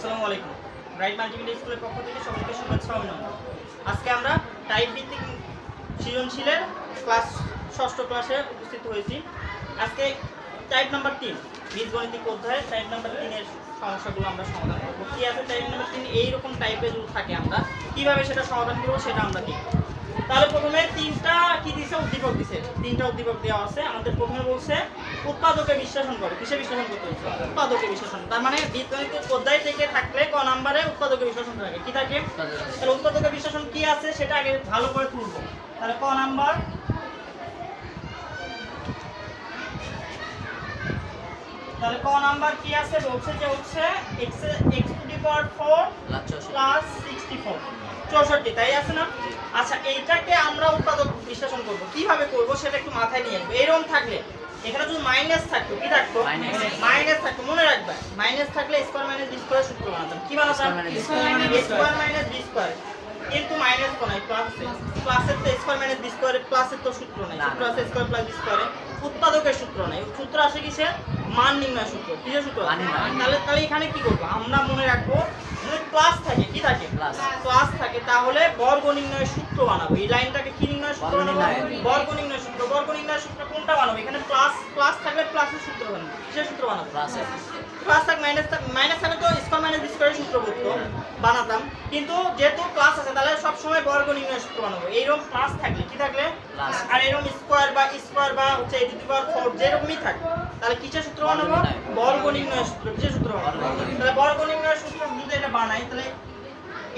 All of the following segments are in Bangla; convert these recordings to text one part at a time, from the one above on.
আসসালামু আলাইকুম। ব্রাইট মাল্টিমিডিয়া স্কুলের পক্ষ থেকে সকলকে শুভেচ্ছা ও অভিনন্দন। আজকে আমরা টাইপ ভিত্তিক সৃজনশীলের ক্লাস ষষ্ঠ ক্লাসে উপস্থিত হয়েছি। আজকে টাইপ নাম্বার 3 বীজগণিতিক অধ্যায়ে টাইপ নাম্বার 3 এর সমস্যাগুলো আমরা সমাধান করব। কি আছে টাইপ নাম্বার 3 এইরকম টাইপের যদি থাকে আমরা কিভাবে সেটা সমাধান করব সেটা আমরা দেখব। তাহলে প্রথমে তিনটা কি দিছে উদ্দীপক দিছে, তিনটা উদ্দীপক দেওয়া আছে। আমাদের প্রথমে বলছে উৎপাদকে বিশ্লেষণ করো। কিসে বিশ্লেষণ করতে হচ্ছে? উৎপাদকে বিশ্লেষণ। তার মানে বীজগণিতিক অধ্যায় থেকে থাকলে ক নম্বরে উৎপাদকে বিশ্লেষণ থাকে। কি থাকে? তাহলে উৎপাদকে বিশ্লেষণ কি আছে সেটা আগে ভালো করে তুলব। তাহলে ক নাম্বার, তাহলে ক নাম্বার কি আছে? বলছে যে হচ্ছে x two the power 4 plus 64 64, তাই আছে না? আচ্ছা, এইটাকে আমরা উৎপাদক বিশ্লেষণ করব। কিভাবে করব সেটা একটু মাথায় নিয়ে আসবে। এরকম থাকলে এখানে যদি মাইনাস থাকতো, কি থাকতো? মাইনাস থাকতো, মনে রাখবে। মাইনাস থাকলে স্কয়ার মাইনাস বি স্কয়ার সূত্র বানাতাম। কি বানাতাম? Square minus b square. কিন্তু মাইনাস তো নাই, প্লাস আছে। প্লাসের তো স্কয়ার মাইনাস বি স্কয়ারের প্লাসের তো সূত্র নাই। সূত্র আছে স্কয়ার প্লাস বি স্কয়ারে। উৎপাদকের সূত্র নাই। সূত্র আসে কিসে? মান নির্ণয় সূত্র। কিসের সূত্র? তাহলে এখানে কি করব? আমরা মনে রাখবো যদি প্লাস থাকে, কি থাকে? প্লাস থাকে, তাহলে বর্গ নির্ণয়ের সূত্র বানাবো। এই লাইনটাকে কি নির্ণয় সূত্র বানাবো? বর্গ নির্ণয় সূত্র। বর্গ নির্ণয় সূত্র কোনটা বানাবো? এখানে প্লাস থাকলে প্লাসের সূত্র বানাবো। কিসের সূত্র বানাবো? প্লাস থাক মাইনাস থাকলে তো স্কয়ার মাইনাস বি স্কয়ারের সূত্র বানাতাম। কিন্তু যেহেতু প্লাস আছে তাহলে সব সময় বর্গ নির্ণয় সূত্র বানাবো। এইরকম প্লাস থাকলে কি থাকলে? আর এরকম স্কয়ার বা হচ্ছে a টু দি পাওয়ার 4 যেরকমই থাকে, তাহলে কিসের সূত্র বানাবো? বর্গ নির্ণয় সূত্র। কিসের সূত্র বানাবো? তাহলে বর্গ নির্ণয় সূত্র যদি এটা বানাই তাহলে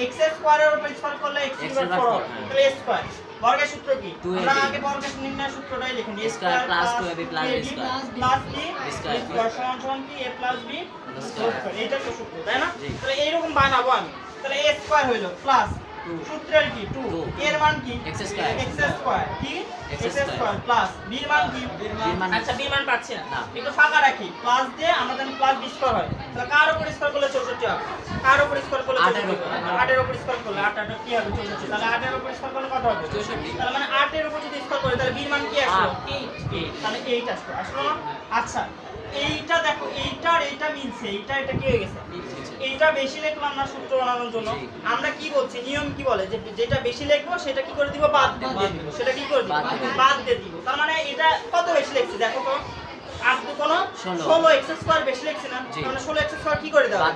x স্কয়ারের উপর স্কয়ার করলে x টু দি পাওয়ার 4, তাহলে a স্কয়ার। বর্গের সূত্র কি? আমরা আগে বর্গের নির্ণয় সূত্রটাই লিখুন। a square plus 2ab plus b square সমান কি? a plus b square. এইটা তো সূত্র, তাই না? তাহলে এইরকম বানাবো আমি। তাহলে a স্কয়ার হলো প্লাস সূত্রের কি 2, এর মান কি? x স্কয়ার কি? x স্কয়ার প্লাস b এর মান কি? আচ্ছা, b এর মান পাচ্ছি না, একটু ফাঁকা রাখি। প্লাস দিয়ে আমরা জানি প্লাস b স্কয়ার হয়। তাহলে কার উপর স্কয়ার করলে 64 হবে? কার উপর স্কয়ার করলে 8 এর উপর স্কয়ার করলে 8 কি হবে? 64। তাহলে 8 এর উপর স্কয়ার করলে কত হবে? 64। তাহলে মানে 8 এর উপর যদি স্কয়ার করি তাহলে b এর মান কি আসলো? 8। তাহলে 8 আসলো না? আচ্ছা, এইটা দেখো, এইটা মিলছে, এটা কি হয়ে গেছে? এইটা বেশি লিখলাম না সূত্র বানানোর জন্য। আমরা কি বলছি, নিয়ম কি বলে যে যেটা বেশি লিখবো সেটা কি করে দিব? বাদ দিয়ে দিব। সেটা কি করে দিব? বাদ দিয়ে দিব। তার মানে এটা কত বেশি লিখছি দেখো তো। আর তো কোন 16 x স্কয়ার বেশি লিখছি না? মানে 16 x স্কয়ার কি করে দেওয়া?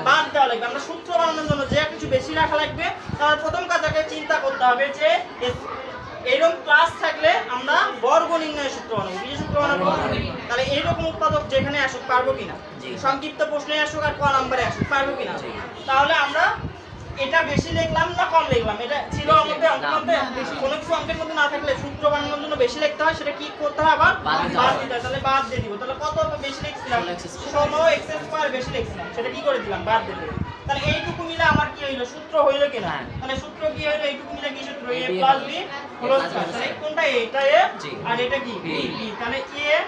বাদ দেওয়া লাগবে। আমরা সূত্র বানানোর জন্য যে কিছু বেশি রাখা লাগবে, তার প্রথম কাজটাকে চিন্তা করতে হবে যে এরকম ক্লাস থাকলে আমরা বর্গ নির্ণয় সূত্র বানাবো। কি সূত্র বানাবো? তাহলে এইরকম উৎপাদক যেখানে আসুক পারবো কিনা? সংক্ষিপ্ত প্রশ্নে আসুক আর ক নম্বরে আসুক পারবো কিনা? তাহলে আমরা এটা বেশি লিখলাম না কম লিখলাম? এটা ছিল আমাদের অঙ্কের মধ্যে বেশি। কোনো কিছু অঙ্কের মধ্যে না থাকলে সূত্র বানানোর জন্য বেশি লিখতে হয়, সেটা কি করতে হয়? আবার বাদ দিতে হয়। তাহলে বাদ দিয়ে দিব। তাহলে কত বেশি লিখছিলাম? 16 x স্কয়ার বেশি লিখছিলাম, সেটা কি করে দিলাম? বাদ দিয়ে দিলাম। তাহলে এইটুকু মিলে আমার কি হইলো? সূত্র হইলো কিনা? তাহলে সূত্র কি হইলো? এইটুকু মিলে কি সূত্র? a plus b whole square. তাহলে কোনটা? এটা a আর এটা কি? b। তাহলে a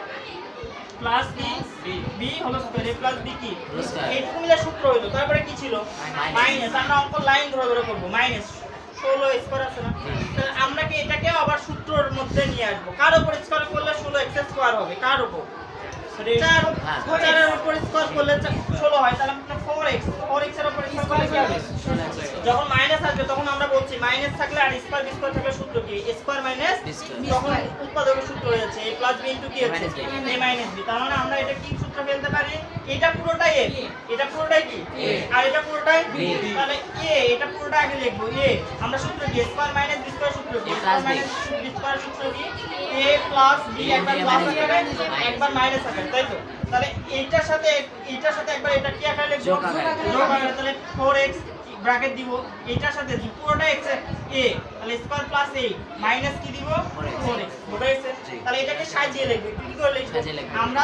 plus b whole square, a plus b কি? এইটুকু মিলে সূত্র হইলো। তারপরে কি ছিল? মাইনাস। আমরা অঙ্ক লাইন ধরে করব। মাইনাস 16 স্কয়ার আছে না? তাহলে আমরা কি এটাকে আবার সূত্রের মধ্যে নিয়ে আসবো। কার উপর স্কয়ার করলে 16 x স্কয়ার হবে? কার উপর? 4 এর উপর স্কয়ার করলে 16 হয়। তাহলে আমরা 4x এর উপর স্কয়ার করলে কি হবে? যখন মাইনাস আসবে তখন আমরা বলছি মাইনাস থাকলে আর স্কয়ার বি স্কয়ার থাকলে সূত্র কি? স্কয়ার মাইনাস তখন উৎপাদকের সূত্র হয়ে যাচ্ছে a প্লাস b ইনটু কি হচ্ছে? a minus b। তার মানে আমরা এটা কি সূত্র ফেলতে পারি? এটা পুরোটাই a, এটা পুরোটাই কি? আর এটা পুরোটাই b। তাহলে a এটা পুরোটা আগে লিখবো a। আমরা সূত্র কি? স্কয়ার মাইনাস বি স্কয়ার সূত্র কি? স্কয়ার মাইনাস বি স্কয়ার সূত্র কি? a প্লাস b একবার প্লাস আকারে একবার মাইনাস আকারে, তাই তো? তাহলে এইটার সাথে একবার এটা কি আকারে লিখবো? যোগ আকারে। তাহলে 4x ব্র্যাকেট দিব, এটার সাথে পুরোটা x a, তাহলে স্কয়ার প্লাস a মাইনাস কি দিব? 4x। বুঝা গেছে? তাহলে এটাকে সাজিয়ে লিখব। কি করে লিখব? আমরা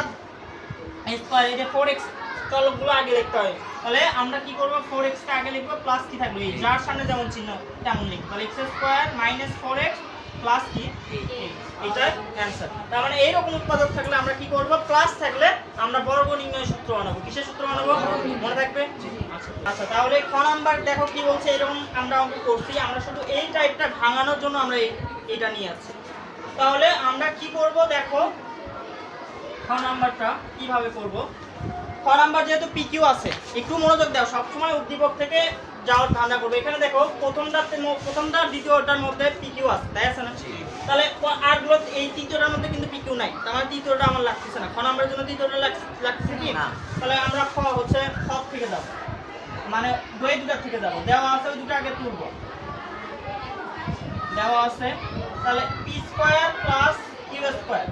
স্কয়ার এই যে 4x চলকগুলো আগে লিখতে হয়। তাহলে আমরা কি করব? 4x টা আগে লিখব, প্লাস কি থাকবে? এই যার সামনে যেমন চিহ্ন তেমন লিখব। তাহলে x square minus 4x plus কি? এটা অ্যানসার। তার মানে এইরকম উৎপাদক থাকলে আমরা কি করব? প্লাস থাকলে আমরা বর্গ নির্ণয় সূত্র বানাবো। কিসের সূত্র বানাবো? মনে থাকবে? আচ্ছা, তাহলে খ নাম্বার দেখো কি বলছে। এরকম আমরা অঙ্ক করছি, আমরা শুধু এই টাইপটা ভাঙানোর জন্য আমরা এটা নিয়ে আসছি। তাহলে আমরা কি করব দেখো, খ নাম্বারটা কিভাবে করব। খ খ নাম্বার যেহেতু পিকিউ আছে, একটু মনোযোগ দাও, সবসময় উদ্দীপক থেকে যাওয়ার ধান্দা করবে। এখানে দেখো প্রথমটা দ্বিতীয়টার মধ্যে পিকিউ আছে, তাই আছে না? তাহলে আরগুলো এই তৃতীয়টার মধ্যে কিন্তু পিকিউ নাই, তার মানে তৃতীয়টা আমার লাগতেছে না। খ নাম্বারের জন্য তৃতীয়টা লাগতেছে কি না? তাহলে আমরা খ হচ্ছে খ থেকে যাবো, মানে ওই দুটার থেকে যাবো। দেওয়া আছে ওই দুটো আগে তুলব, দেওয়া আছে। তাহলে p square plus q square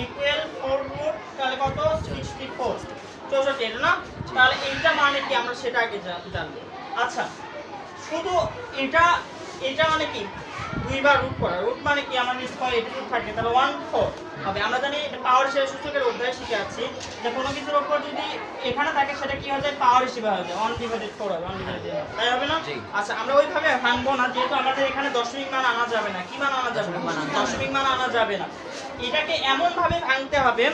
equal 4 root, তাহলে কত 64 64 এটা না? তাহলে এইটা মানে কি আমরা সেটা আগে জানবো। আচ্ছা, শুধু এটা মানে কি দুইবার রুট করা, রুট মানে কি আমার স্কয়ার এটা রুট থাকে, তাহলে 1/4 হবে। আমরা জানি পাওয়ার হিসেবে সূচকের অধ্যায়ে শিখে আছি যে কোনো কিছুর উপর যদি এখানে থাকে সেটা কি হয়ে যায়, পাওয়ার হিসেবে হয়ে যায় 1/4 হবে, 1/4 তাই হবে না? আচ্ছা, আমরা ওইভাবে ভাঙবো না, যেহেতু আমাদের এখানে দশমিক মান আনা যাবে না। কি মান আনা যাবে না? দশমিক মান আনা যাবে না। এটাকে এমন ভাবে ভাঙতে হবে,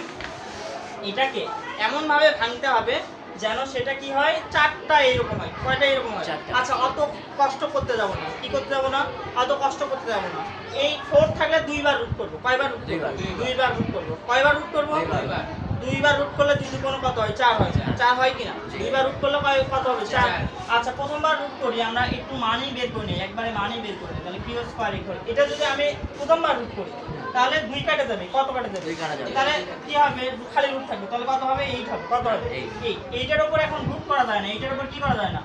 এটাকে এমন ভাবে ভাঙতে হবে যেন সেটা কি হয়, চারটা এরকম হয়। কয়টা এরকম হয়? আচ্ছা, অত কষ্ট করতে যাব না। কি করতে যাব না? অত কষ্ট করতে যাব না। এই 4 থাকলে দুইবার রুট করব। কয়বার রুট করব? দুইবার রুট করব। কয়বার রুট করব? দুইবার রুট করলে দুই দুগুণ কত হয়? 4 হয়। 4 হয় কিনা? দুইবার রুট করলে কত হবে? 4। আচ্ছা, প্রথমবার রুট করি, আমরা একটু মানই বের করে নিই, একবারে মানই বের করে নিই। তাহলে কিউ স্কয়ার ইকুয়াল, এটা যদি আমি প্রথমবার রুট করি তাহলে 2 কাটে যাবে। কত কাটে যাবে? 2 কাটা যাবে। তাহলে কি হবে? খালি রুট থাকবে। তাহলে কত হবে? 8 হবে। কত হবে? 8। এইটার উপর এখন রুট করা যায় না। এইটার উপর কি করা যায় না?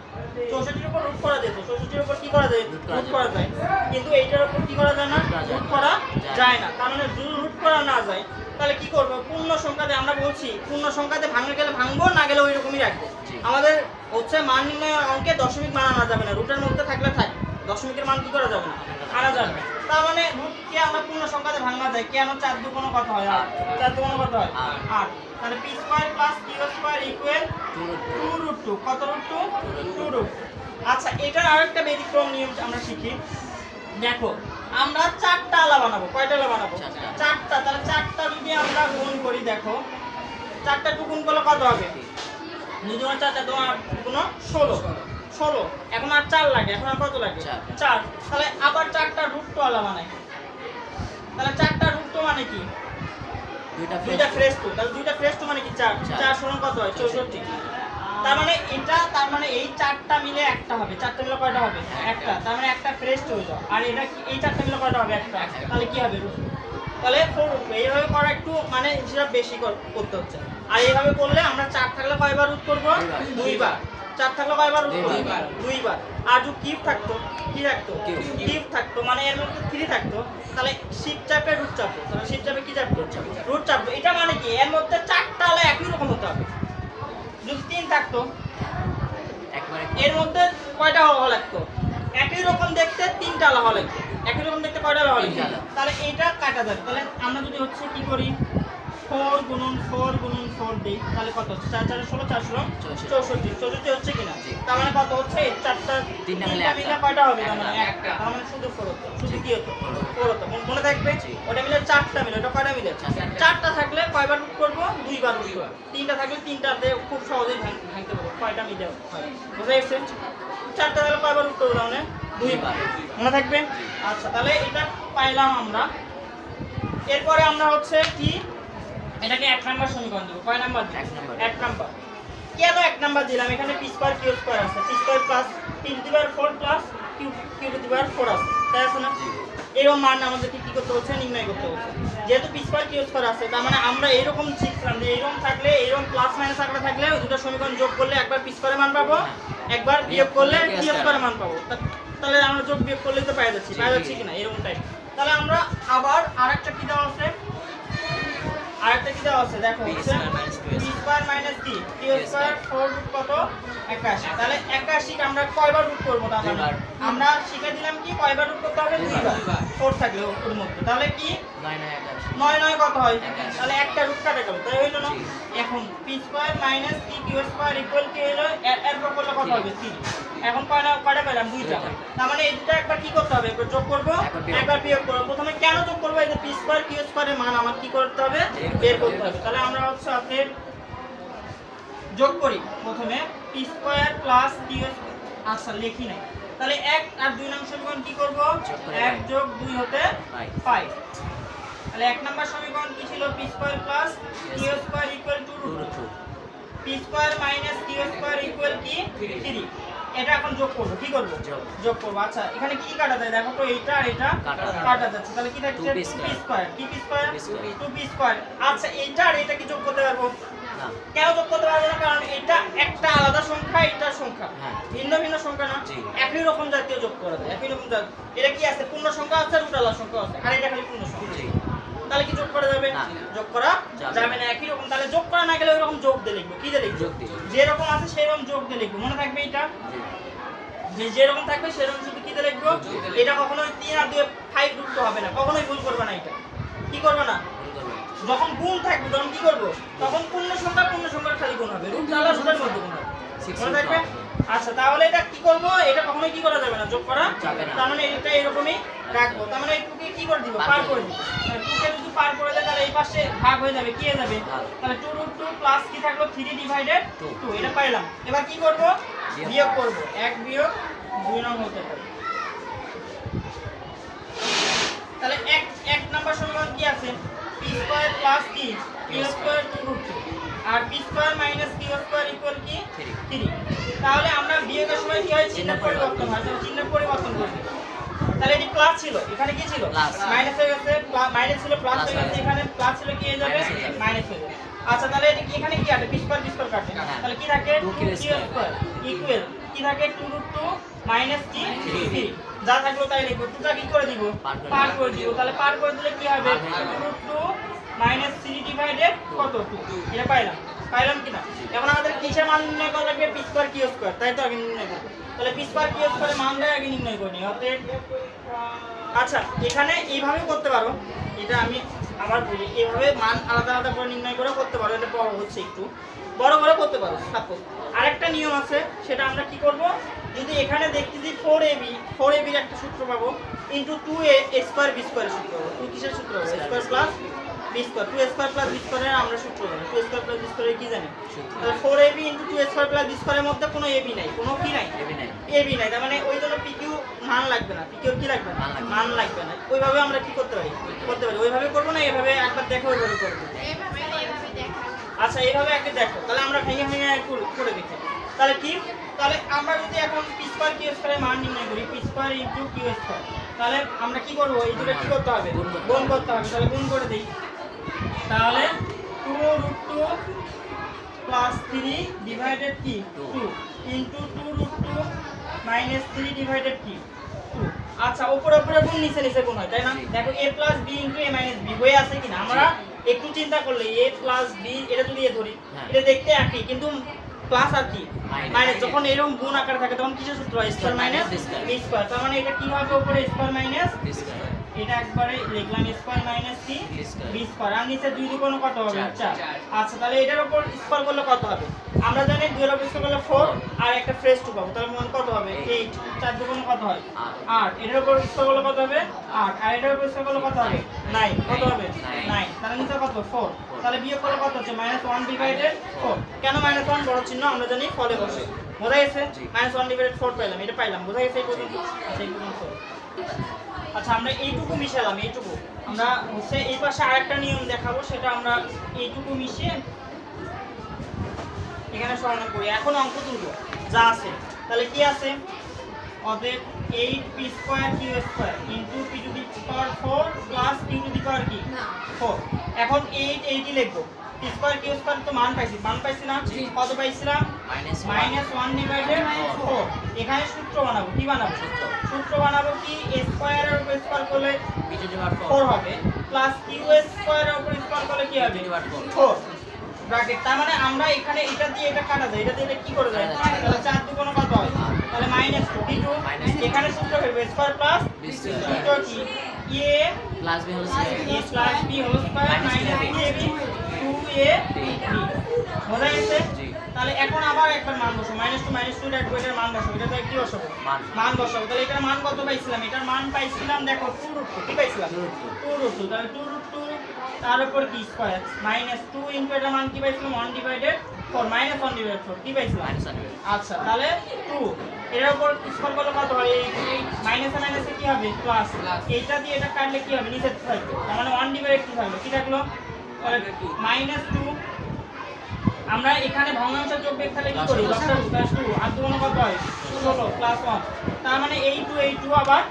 64 এর উপর রুট করা যেত। 64 এর উপর কি করা যায়? রুট করা যায়। কিন্তু এইটার উপর কি করা যায় না? রুট করা যায় না। তার মানে যদি রুট করা না যায় তাহলে কি করব? পূর্ণ সংখ্যাতে আমরা বলছি পূর্ণ সংখ্যাতে ভাঙতে গেলে ভাঙবো, না গেলে ওই রকমই রাখবো। আমাদের হচ্ছে মান নির্ণয় অঙ্কে দশমিক মান আনা যাবে না। রুটের মধ্যে থাকলে থাক, দশমিকের মান কি করা যাবে না? আনা যাবে না। তার মানে রুটকে আমরা পূর্ণ সংখ্যাতে ভাঙা যায়। কেন? 4 দুগুণ কত হয়? 8। 4 দুগুণ কত হয়? 8। তাহলে p square plus q square equal 2 root 2। কত রুট 2? 2 রুট। আচ্ছা, এটার আরেকটা ব্যতিক্রম নিয়ম আমরা শিখি। দেখো, আমরা 4টা আলা বানাবো। কয়টা আলা বানাবো? 4টা। তাহলে 4টা যদি আমরা গুণ করি, দেখো 4টা গুণ করলে কত হবে? 2 গুণ 4, 4 গুণ 16। 16। এখন আর 4 লাগে। এখন আর কত লাগে? 4। তাহলে আবার 4টা রুট টু আলা বানাই। তাহলে 4টা রুট টু মানে কি? দুইটা ফ্রেশ টু। তাহলে দুইটা ফ্রেশ টু মানে কি? 4। 4 সমান কত হয়? 64। তার মানে এটা, তার মানে এই 4টা মিলে একটা হবে। 4টা মিলে কয়টা হবে? একটা। তার মানে একটা ফ্রেশ টু হয়ে যাবে। আর এটা এই 4টা মিলে কয়টা হবে? একটা। তাহলে কি হবে? রুট। তাহলে 4 রুট। এইভাবে করা একটু মানে হিসাব বেশি করতে হচ্ছে। আর এইভাবে করলে আমরা 4 থাকলে কয়বার রুট করব? দুইবার। 4 থাকলে কয়বার রুট করব? দুইবার। আর যদি কিউব থাকতো, কি থাকতো? কিউব থাকতো, মানে এর মধ্যে 3 থাকতো, তাহলে শিফট চাপে রুট চাপতো। তাহলে শিফট চাপে কি চাপতো? রুট চাপতো। এটা মানে কি এর মধ্যে 4টা আলা একই রকম হতে হবে। যদি 3 থাকতো এর মধ্যে কয়টা হওয়া লাগতো? একই রকম দেখতে 3টা আলা হওয়া লাগতো। একই রকম দেখতে কয়টা আলা হওয়া লাগতো? তাহলে এইটা কাটা যাবে। তাহলে আমরা যদি হচ্ছে কি করি, 4 গুণন 4 গুণন 4 দিই, তাহলে কত হচ্ছে? 4 4 16, 4 16 64। 64 হচ্ছে কিনা? তার মানে কত হচ্ছে? 4টা 3টা মিলে কয়টা হবে? তার মানে একটা। তার মানে শুধু 4 হতো। শুধু কি হতো? 4 হতো। মনে থাকবে? ওটা মিলে 4টা মিলে। ওটা কয়টা মিলে? 4টা থাকলে কয়বার রুট করব? দুইবার রুট করব। 3টা থাকলে 3টাতে খুব সহজেই ভাঙতে পারবো। কয়টা মিলে হয়? বুঝা গেছে? 4টা তাহলে কয়বার রুট করব? মানে দুইবার। মনে থাকবে? আচ্ছা, তাহলে এটা পাইলাম আমরা। এরপরে আমরা হচ্ছে কি এটাকে 1 নাম্বার সমীকরণ দেব। কয় নাম্বার দিই? 1 নাম্বার। কেন 1 নাম্বার দিলাম? এখানে পি স্কয়ার কিউ স্কয়ার আছে। P square plus p to the power 4 plus q to the power 4 আছে। তাই আছে না? এরকম মান আমাদেরকে কি করতে হচ্ছে? নির্ণয় করতে হচ্ছে। যেহেতু পি স্কয়ার কিউ স্কয়ার আছে, তার মানে আমরা এরকম শিখলাম যে এরকম থাকলে, এরকম প্লাস মাইনাস আকারে থাকলে ওই দুটো সমীকরণ যোগ করলে একবার পি স্কয়ারের মান পাবো, একবার বিয়োগ করলে কিউ স্কয়ারের মান পাবো। তাহলে আমরা যোগ বিয়োগ করলেই তো পেয়ে যাচ্ছি কিনা? এরকম টাইপ। তাহলে আমরা আবার আরেকটা কি দেওয়া আছে? আরেকটা কি দেওয়া আছে? দেখো হচ্ছে পি স্কয়ার মাইনাস কি কিউ স্কয়ার 4 রুট কত? 81। তাহলে 81 কে আমরা কয়বার রুট করব? তার মানে আমরা শিখে দিলাম কি কয়বার রুট করতে হবে? দুইবার। 4 থাকলে ওর মধ্যে। তাহলে কি 9 9 কত হয়? তাহলে একটা রুট কাটা গেল। তাই হইলো না? এখন পি স্কয়ার মাইনাস কি কিউ স্কয়ার ইকুয়াল কি হলো? এর উপর করলে কত হবে? 3। এখন কয়টা পেলাম? 2টা। তার মানে এই দুটো একবার কি করতে হবে? একবার যোগ করব, একবার বিয়োগ করব। প্রথমে কেন যোগ করব? এই যে পি স্কয়ার কিউ স্কয়ারের মান আমার কি করতে হবে? বের করতে হবে। তাহলে আমরা হচ্ছে আপনাদের যোগ করি। প্রথমে পি স্কয়ার প্লাস কিউ, আচ্ছা লিখি নাই। তাহলে 1 আর 2 নং সমীকরণ কি করব? 1 যোগ 2 হতে 5। তাহলে 1 নাম্বার সমীকরণ কি ছিল? P square plus q square equal two root 2। P square minus q square equal কি 3। এটা এখন যোগ করব, কি করব যোগ করব। আচ্ছা এখানে কি কাটা যায় দেখো তো, এইটা আর এটা কাটা যাচ্ছে, তাহলে কি থাকছে 2p স্কয়ার, কি পি স্কয়ার 2p স্কয়ার। আচ্ছা এইটা আর এটা কি যোগ করতে পারবো না, কেন যোগ করতে পারবো না, কারণ এটা একটা আলাদা সংখ্যা, এটা সংখ্যা ভিন্ন ভিন্ন সংখ্যা না, একই রকম জাতীয় যোগ করা যায়, একই রকম জাতীয়। এটা কি আছে পূর্ণ সংখ্যা আছে আর উল্টালা সংখ্যা আছে, আর এটা খালি পূর্ণ সংখ্যা, তাহলে কি যোগ করা যাবে না, যোগ করা যাবে না একই রকম। তাহলে যোগ করা না গেলে ওইরকম যোগ দিয়ে লিখবো, কি দিয়ে লিখবো যেরকম আছে সেরকম যোগ দিয়ে লিখবো, মনে থাকবে এটা যে যেরকম থাকবে সেরকম শুধু কি দিয়ে লিখবো। এটা কখনোই 3 আর 2 5 যুক্ত হবে না, কখনোই ভুল করবে না, এটা কি করবে না, যখন গুণ থাকবে তখন কি করব, তখন পূর্ণ সংখ্যার খালি গুণ হবে, রুট আলাদা রুটের মধ্যে গুণ হবে, মনে থাকবে। আচ্ছা তাহলে এটা কি করব, এটা কখনোই কি করা যাবে না, যোগ করা যাবে না, তার মানে এটা এরকমই রাখবো। তার মানে এই 2 কে কি করে দিব, পার করে দিব। 2 কে যদি পার করে দেয় তাহলে এই পাশে ভাগ হয়ে যাবে, কি হয়ে যাবে, তাহলে 2√2 প্লাস কি থাকলো 3 ডিভাইডেড 2, এটা পাইলাম। এবার কি করব, বিয়োগ করব, 1 বিয়োগ 2 নং হতে পারে। তাহলে এক নাম্বার সমীকরণ কি আছে, p স্কয়ার প্লাস কি q স্কয়ার 2√2 আর p square minus q square equal কি 3। তাহলে আমরা বিয়োগের সময় কি হয়, চিহ্ন পরিবর্তন হয়, তাহলে চিহ্ন পরিবর্তন করব। তাহলে এটি প্লাস ছিল, এখানে কি ছিল মাইনাস হয়ে গেছে, মাইনাস ছিল প্লাস হয়ে গেছে, এখানে প্লাস ছিল কি হয়ে যাবে মাইনাস হয়ে যাবে। আচ্ছা তাহলে এটা কি এখানে কি আছে, p স্কয়ার কাটবে, তাহলে কি থাকে 2q স্কয়ার ইকুয়াল কি থাকে 2√2 মাইনাস কি 3, যা থাকলো তাই লিখব। 2টা কি করে দিব, পার করে দিব, তাহলে পার করে দিলে কি হবে 2√2 মাইনাস 3 ডিভাইডেড কত 2, এটা পাইলাম কিনা। এখন আমাদের কিসের মান নির্ণয় করা লাগবে, p স্কয়ার q স্কয়ার, তাই তো আগে নির্ণয় করব। তাহলে p স্কয়ার q স্কয়ারের মানটা আগে নির্ণয় করে নিই, অতএব আচ্ছা এখানে এইভাবে করতে পারো, এটা আমি আবার বলি, এইভাবে মান আলাদা আলাদা করে নির্ণয় করে করতে পারো, এটা বড় হচ্ছে একটু বড় করে করতে পারো। সাপোজ আরেকটা নিয়ম আছে, সেটা আমরা কি করব, যদি এখানে দেখতেছি 4ab এর একটা সূত্র পাবো ইনটু 2a স্কয়ার b স্কয়ারের সূত্র পাবো। 2 কিসের সূত্র হবে, square plus b square, 2 square plus b স্কয়ারের আমরা সূত্র জানি, 2 স্কয়ার প্লাস b স্কয়ারের কি জানি, তাহলে 4ab into 2 square plus b স্কয়ারের মধ্যে কোনো ab নাই, কোনো কি নাই, ab নাই, তার মানে ওই জন্য pq মান লাগবে না, pq কি লাগবে না, মান লাগবে না। ওইভাবে আমরা কি করতে পারি, ওইভাবে করব না, এভাবে একবার দেখো, ওইভাবে করব, এইভাবে দেখা। আচ্ছা এইভাবে আগে দেখো, তাহলে আমরা ভেঙে ভেঙে করে দেখি, তাহলে কি, তাহলে আমরা যদি এখন p স্কয়ার q স্কয়ারের মান নির্ণয় করি, p square into q square, তাহলে আমরা কি করব, এই দুটো কি করতে হবে, গুণ করতে হবে, তাহলে গুণ করে দেই। তাহলে 2√2 প্লাস 3 ডিভাইডেড কি 2 ইনটু 2√2 মাইনাস 3 ডিভাইডেড কি 2। আচ্ছা উপরে উপরে গুণ নিচে নিচে গুণ হয়, তাই না। দেখো a plus b into a minus b হয়ে আছে কিনা, আমরা একটু চিন্তা করলে a প্লাস b এটা যদি ধরি, এটা দেখতে একই কিন্তু প্লাস আর কি মাইনাস, যখন এরকম গুণ আকারে থাকে তখন কিসের সূত্র হয়, স্কয়ার মাইনাস b স্কয়ার, তার মানে এটা কি হবে, উপরে স্কয়ার মাইনাস b স্কয়ার, এটা একবারে লিখলাম স্কয়ার মাইনাস কি b স্কয়ার, আর নিচে 2 দুগুণ কত হবে 4। আচ্ছা তাহলে এটার উপর স্কয়ার করলে কত হবে, আমরা জানি 2 এর উপর স্কয়ার করলে 4 আর একটা ফ্রেশ 2 পাবো, তাহলে মান কত হবে 8, 4 দুগুণ কত হয় 8, এটার উপর স্কয়ার করলে কত হবে 8, আর এটার উপর স্কয়ার করলে কত হবে 9, কত হবে 9, তাহলে নিচে কত 4, তাহলে বিয়োগ করলে কত হচ্ছে -1 ডিভাইডেড 4। কেন -1 বড় চিহ্ন, আমরা জানি ফলে বসে, বোঝা গেছে, -1 ডিভাইডেড 4 পাইলাম, এটা পাইলাম, বোঝা গেছে এই পর্যন্ত। আচ্ছা এই পর্যন্ত, আচ্ছা আমরা এইটুকু মিশালাম, এইটুকু আমরা হচ্ছে এই পাশে আরেকটা নিয়ম দেখাবো, সেটা আমরা এইটুকু মিশিয়ে এখানে সমাধান করি। এখন অঙ্ক তুলব যা আছে, তাহলে কি আছে, অতএব 8p square q square into p to the power 4 plus q to the power কি 4। এখন 8 লিখবো, p স্কয়ার q স্কয়ার তো মান পাইছি না, কত পাইছিলাম -1 ডিভাইডেড 4। এখানে সূত্র বানাবো, কি বানাবো, সূত্র বানাবো কি a স্কয়ার এর উপর স্কয়ার করলে p টু দি পাওয়ার 4 হবে, প্লাস q স্কয়ার এর উপর স্কয়ার করলে কি হবে 4 ব্র্যাকেট। তার মানে আমরা এখানে এটা দিয়ে এটা কাটা যায়, এটা দিয়ে এটা কি করে যায়, তাহলে 4 দুগুণ কত হয়, তাহলে -2 d2, এখানে সূত্র হবে স্কয়ার প্লাস d2 কি a plus b whole square minus ab 2ab, বোঝা গেছে। তাহলে এখন আবার একবার মান বসাবো, -2 রাখবো, এটার মান বসাবো, এটা কি বসাবো, মান বসাবো। তাহলে এটার মান কত পাইছিলাম, এটার মান পাইছিলাম দেখো 2√2, কি পাইছিলাম 2√2, তাহলে 2√2 তার উপর কি স্কয়ার -2 ইনটু এটার মান কি পাইছিলাম 1 ডিভাইডেড 4, -1 ডিভাইডেড 4 কি পাইছিলাম। আচ্ছা তাহলে 2 এর উপর স্কয়ার করলে কত হয়, এই মাইনাসে মাইনাসে কি হবে প্লাস, এইটা দিয়ে এটা কাটলে কি হবে নিচে থাকবে, তার মানে 1 ডিভাইডেড 2 থাকলো, কি থাকলো তাহলে -2 আমরা এখানে ভগ্নাংশের যোগ বের তাহলে কি করি 10 প্লাস 2 আর 2 কত হয় 16 প্লাস 1 তার মানে এই 2 আবার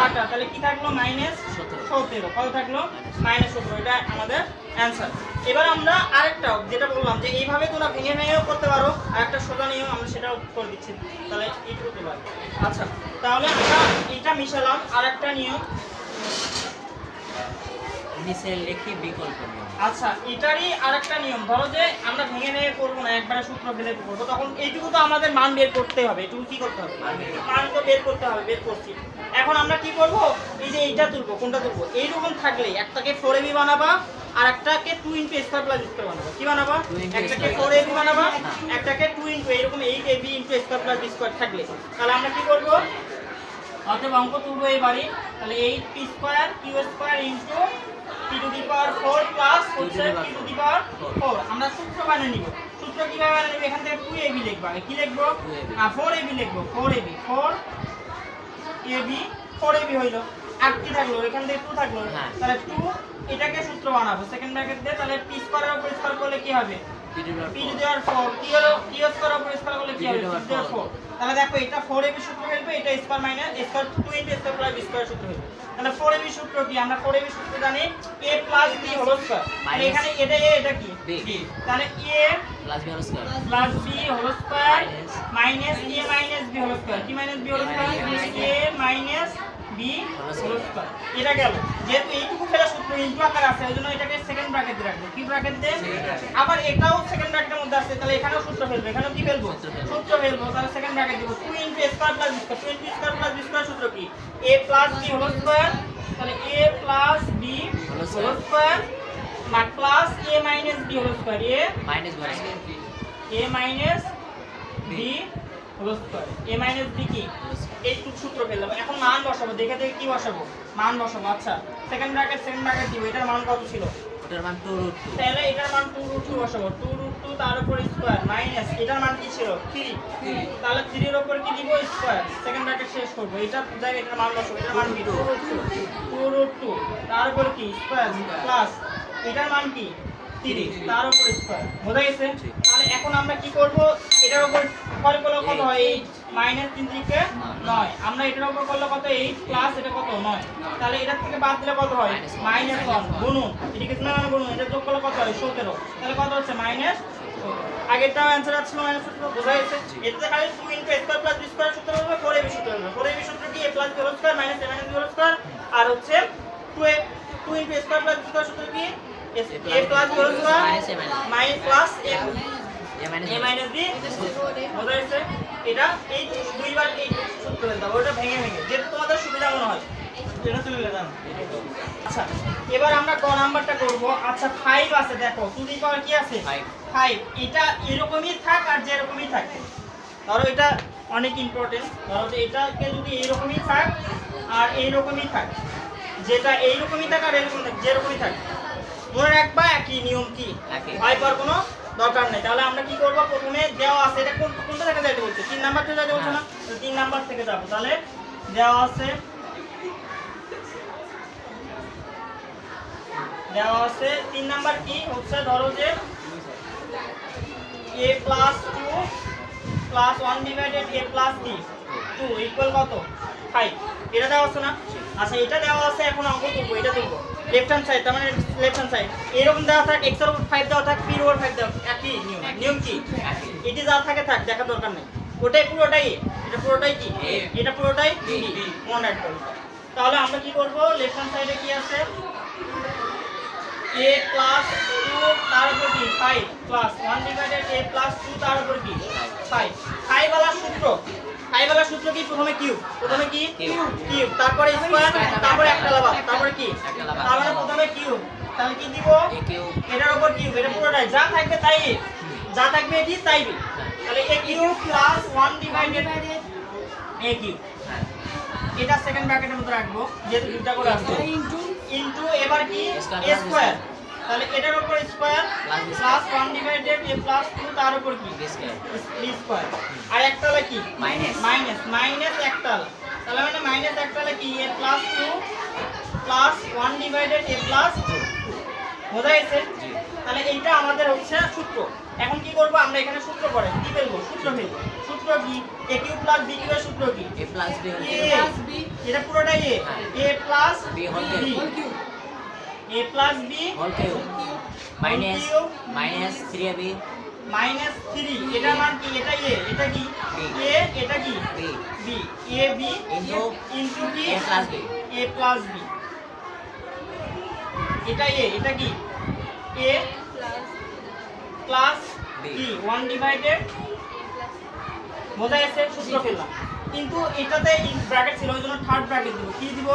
8 তাহলে কি থাকলো -17 কত থাকলো -17 এটা আমাদের অ্যানসার। এবার আমরা আরেকটা যেটা বললাম যে এইভাবে তোমরা ভেঙে ভেঙেও করতে পারো আর একটা সোজা নিয়ম আমরা সেটাও করে দিচ্ছি তাহলে এইটুকু তোলা। আচ্ছা তাহলে আমরা এটা মিশালাম আরেকটা নিয়ম নিচে লিখি বিকল্প নিয়ম। আচ্ছা এটারই আরেকটা নিয়ম ধরো যে আমরা ভেঙে ভেঙে করবো না একবারে সূত্র ফেলে করবো তখন এইটুকু তো আমাদের মান বের করতে হবে এইটুকু কি করতে হবে মান তো বের করতে হবে বের করছি। এখন আমরা কি করব এই যে এইটা তুলবো কোনটা তুলবো এইরকম থাকলে একটাকে 4ab বানাবা আর একটাকে 2 * a² + b² বানাবা কি বানাবা একটাকে 4ab বানাবা একটাকে 2 * এরকম 8ab * a² + b² থাকলে তাহলে আমরা কি করব অতএব অঙ্ক তুলবো এবারে তাহলে 8p² q² p to the power 4 plus হচ্ছে p to the power 4 আমরা সূত্র বানিয়ে নিব। সূত্র কিভাবে বানিয়ে নিব এখান থেকে 2ab লিখবা কি লিখবো 4ab লিখবো 4ab হইলো আর কি থাকলো এখান থেকে 2 থাকলো তাহলে 2 এটাকে সূত্র বানাবো সেকেন্ড ব্র্যাকেট দিয়ে তাহলে p² এর উপর স্কয়ার করলে কি হবে p to the power 4 q² এর উপর স্কয়ার করলে কি হবে p to the power 4 তাহলে দেখো এটা 4ab সূত্র হইবে এটা square minus square 2 * a² + b² সূত্র হইবে তাহলে 4ab সূত্র কি আমরা 4ab সূত্র জানি a + b হোল স্কয়ার মানে এখানে এটা a এটা কি b তাহলে a + b whole square + b whole square minus a - b whole square কি - b whole square a - b whole square এটা গেল যেহেতু এইটুকু ফেলা সূত্র ইনটু আকার আছে এজন্য এটাকে সেকেন্ড ব্র্যাকেট দিয়ে রাখবো কি ব্র্যাকেট দিয়ে আবার এটাও সেকেন্ড ব্র্যাকেটের মধ্যে আছে তাহলে এখানেও সূত্র ফেলবো এখানেও কি ফেলবো সূত্র ফেলবো তাহলে সেকেন্ড ব্র্যাকেট দিব 2 * a² + b² 2 * a² + b² সূত্র কি a + b হোল স্কয়ার তাহলে a + b হোল স্কয়ার না plus a - b whole square a - b whole square a - b কি এইটুকু সূত্র ফেললাম এখন মান বসাবো দেখে দেখে কি বসাবো মান বসাবো আচ্ছা সেকেন্ড ব্র্যাকেট দিব এটার মান কত ছিল ওটার মান 2√2 তাহলে এটার মান 2√2 বসাবো 2√2 তার উপর স্কয়ার মাইনাস এটার মান কি ছিল 3 তাহলে 3 এর উপর কি দিব স্কয়ার সেকেন্ড ব্র্যাকেট শেষ করব এটা জায়গায় এটার মান বসাবো এটার মান কি 2√2 তার উপর কি স্কয়ার প্লাস এটার মান কি 3 তার উপর স্কয়ার বোঝা গেছে তাহলে এখন আমরা কি করব এটার উপর ফল করলে কত হয় 8 - 3 থেকে 9 আমরা এটার উপর করলে কত 8 প্লাস এটা কত 9 তাহলে এটার থেকে বাদ দিলে কত হয় -1 গুণন এদিকে না গুণন এটা যোগ করলে কত হয় 17 তাহলে কত হচ্ছে মাইনাস আগেরটাও অ্যানসার আসছিল -17 বোঝা গেছে এতে খালি 2 * a² + b² সূত্র হবে 4ab সূত্র হবে 4ab সূত্র কি a + b whole square - a - b whole square আর হচ্ছে 2 * a² + b² সূত্র কি a + b whole square plus a - b বোঝা গেছে এটা এই দুইবার এই সূত্র ফেলতে হবে ওটা ভেঙে ভেঙে যেটা তোমাদের সুবিধা মনে হয় এটা তুমি জানো। আচ্ছা এবার আমরা ক নাম্বারটা করব আচ্ছা 5 আছে দেখো 2 দি পাওয়ার কি আছে 5 এটা এরকমই থাক আর যেরকমই থাক ধরো এটা অনেক ইম্পর্টেন্ট ধরো যে এটাকে যদি এইরকমই থাক আর এইরকমই থাক যেটা এইরকমই থাক আর এরকম থাক যেরকমই থাক মনে রাখবা একই নিয়ম কি ভয় পাওয়ার কোনো দরকার নেই। তাহলে আমরা কি করব প্রথমে দেওয়া আছে এটা কোনটা থেকে যাইতে বলছে 3 নাম্বার থেকে যাইতে বলছে না তো 3 নাম্বার থেকে যাব তাহলে দেওয়া আছে 3 নাম্বার কি হচ্ছে ধরো যে a + 2 + 1 divided a + b 2 equal কত 5 এটা দেওয়া আছে না আচ্ছা এটা দেওয়া আছে এখন অঙ্ক করব এটা দেখব লেফট হ্যান্ড সাইড তার মানে লেফট হ্যান্ড সাইড এরকম দেওয়া থাকে x এর উপর 5 দেওয়া থাকে p এর উপর 5 দেওয়া একই নিয়ম কি এটি যা থাকে থাক দেখা দরকার নেই ওটাই পুরোটাই এটা পুরোটাই কি এটা পুরোটাই b মনে রাখবেন। তাহলে আমরা কি করব লেফট হ্যান্ড সাইডে কি আছে a + 2 তার উপর কি 5 + 1 ডিভাইডেড a + 2 তার উপর কি 5 5 वाला সূত্র কি প্রথমে কিউব তারপরে স্কয়ার তারপরে একটা লাভ তারপরে কি তার মানে প্রথমে কিউব তাহলে কি দিব এটার উপর কিউব এটা পুরোটাই যা থাকবে তাই যা থাকবে এটি তাই তাহলে a cube + 1 divided a cube এটা সেকেন্ড ব্র্যাকেটের মধ্যে রাখবো যেহেতু দুটো করে আছে ইনটু এবার কি a স্কয়ার তাহলে এটার উপর স্কয়ার প্লাস 1 ডিভাইডেড a + 2 তার উপর কি b স্কয়ার আর একটালা কি মাইনাস একটালা তাহলে মানে মাইনাস একটালা কি a + 2 প্লাস 1 ডিভাইডেড a + 2 বোঝা গেছে তাহলে এইটা আমাদের হচ্ছে সূত্র। এখন কি করব আমরা এখানে সূত্র পড়ে কি ফেলবো সূত্র ফেলবো সূত্র কি a cube plus b cube এর সূত্র কি a plus b whole a এটা পুরোটাই a plus b whole cube a plus b whole cube minus 3ab minus 3 এটা মান কি এটা a এটা কি a এটা কি b b a b into কি a plus b a plus b এটা a এটা কি a প্লাস b 1 ডিভাইডেড বোঝা যাচ্ছে সূত্র ফেললাম কিন্তু এটাতে ব্র্যাকেট ছিল ওই জন্য থার্ড ব্র্যাকেট দিব কি দিব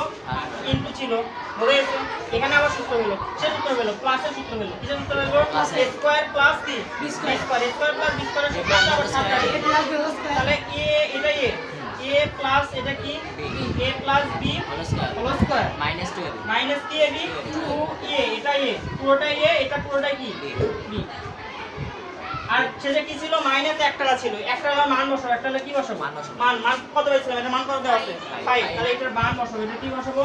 ইনটু ছিল বোঝা যাচ্ছে এখানে আবার সূত্র হলো সে সূত্র হলো প্লাসের সূত্র হলো কি সূত্র হলো a স্কয়ার প্লাস কি b square plus b square সূত্র আবার থার্ড ব্র্যাকেট তাহলে a এটা a প্লাস এটা কি a plus b whole square minus 2ab minus 3ab 2a এটা a পুরোটাই a এটা পুরোটাই কি b আর সেটা কি ছিল মাইনাস একটা ছিল একটা হলো মান বসাবো একটা হলো কি বসাবো মান কত পেয়েছিলাম এটা মান কত দেওয়া আছে 5 তাহলে এটার মান বসাবো এটা কি বসাবো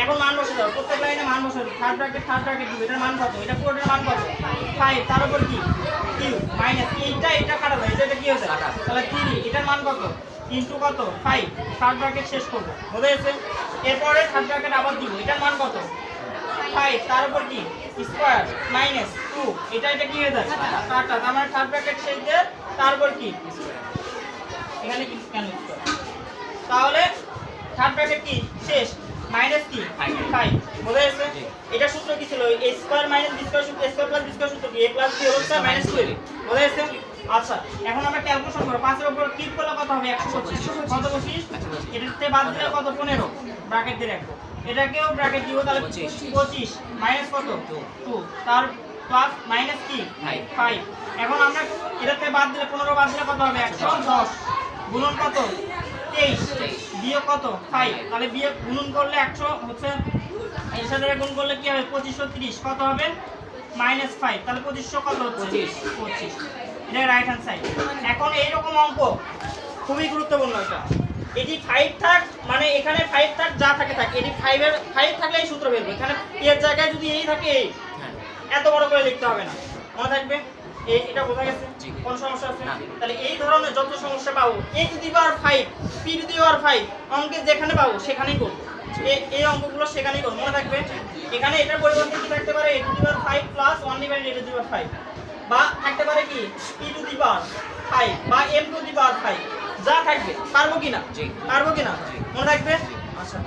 এখন মান বসাবো প্রত্যেক লাইনে মান বসাবো থার্ড ব্র্যাকেট দিব এটার মান কত এটা পুরোটার মান কত 5 তার উপর কি কিউ মাইনাস এটা কাটা যায় এটা কি হচ্ছে তাহলে 3 এটার মান কত ইনটু কত 5 থার্ড ব্র্যাকেট শেষ করব বুঝা গেছে এরপরে থার্ড ব্র্যাকেট আবার দিব এটার মান কত 5 তার উপর কি স্কয়ার মাইনাস 2 এটা কি হয়ে যায় কাটা তার মানে থার্ড ব্র্যাকেট শেষ দিয়ে তারপর কি এখানে কি কেন স্কয়ার তাহলে থার্ড ব্র্যাকেট কি শেষ মাইনাস কি 5 বোঝা যাচ্ছে এটা সূত্র কি ছিল a square minus b square সূত্র a square plus b square সূত্র কি a plus b whole square minus 2 বোঝা যাচ্ছে আচ্ছা এখন আমরা ক্যালকুলেশন করব 5 এর উপর ক্লিক করলে কত হবে 125 কত 25 এটাতে বাদ দিলে কত 15 ব্র্যাকেট দিয়ে রাখবো এটাকেও ব্র্যাকেট দিব তাহলে 25 মাইনাস কত 2 তার প্লাস মাইনাস কি 5 এখন আমরা এটাতে বাদ দিলে 15 বাদ দিলে কত হবে 110 গুণন কত 23 বিয়োগ কত 5 তাহলে বিয়োগ গুণন করলে 100 হচ্ছে এর সাথে গুণ করলে কি হবে 2530 কত হবে -5 তাহলে 2500 কত হচ্ছে 25 এটা রাইট হ্যান্ড সাইড এখন এই রকম অঙ্ক খুবই গুরুত্বপূর্ণ এটা এটি 5 থাক মানে এখানে 5 থাক যা থাকে এটি 5 থাকলে এই সূত্র বেরবে এখানে এর জায়গায় যদি এই থাকে এই এত বড় করে লিখতে হবে না মনে থাকবে এটা বোঝা গেছে কোন সমস্যা আছে তাহলে এই ধরনের যত সমস্যা পাবো a to the power 5 p to the power 5 অঙ্কে যেখানে পাবো সেখানেই করব এই অঙ্কগুলো সেখানেই করব মনে থাকবে এখানে এটার পরিবর্তে কি থাকতে পারে a to the power 5 plus 1 divided a to the power 5 বা থাকতে পারে কি p টু দি পাওয়ার 5 বা m টু দি পাওয়ার 5 যা থাকবে পারবো কিনা মনে থাকবে আচ্ছা